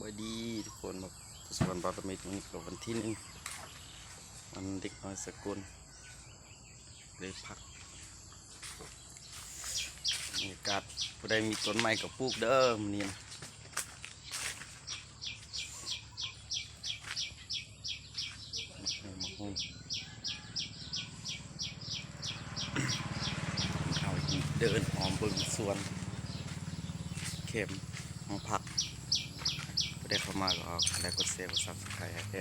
บายดีทุกคนแบบสวรรค์บารมีตรงนี้กับวันที่1วันเด็กน้อยสกุลเลยพักบรรยากาศผู้ใดมีต้นไม้กับปลูกเด้อมันนี่นะเอาเดินหอมเบิ่งสวนเข็มห้องพักผู้ใดเข้ามาก็ได้กดเซฟกดซับสไครต์ให้แก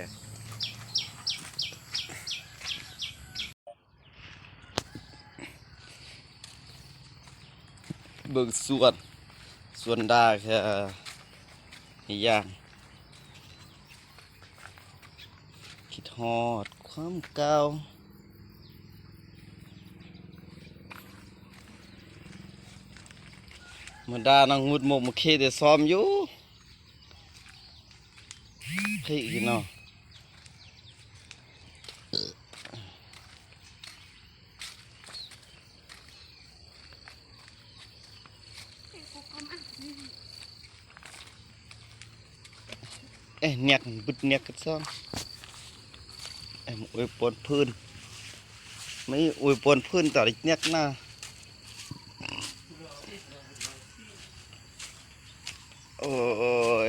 เบิ่งสวนดาแค่ย่างคิดฮอดความเก่าเมื่อดานังงุดหมกมาเคแต่ซ้อมอยู่พี่กินเนาะเนียกบึดเนียกกันซ้อนอวยปนพื้นไม่อวยปนพื้นต่ออีกเนียกหน้าโอ้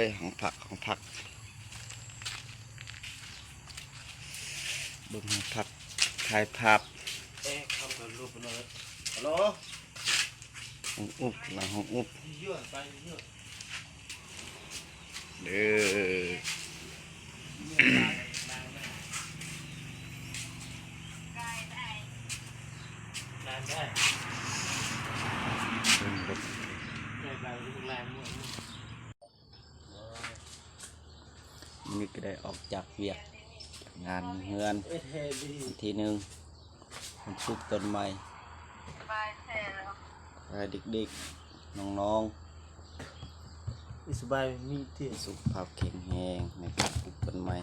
ยของผักเบิ่งของผักถ่ายภาพทำกับรูปเลยฮัลโหลของอุบหลังของอุบเยอะไปเยอะเด้อได้นี่ก็ได้ออกจากเวียกงานเฮือนวันที่1ปลูกต้นไม้ให้เด็กๆน้องๆสบายมีที่สุขภาพแข็งแรงในการปลูกต้นไม้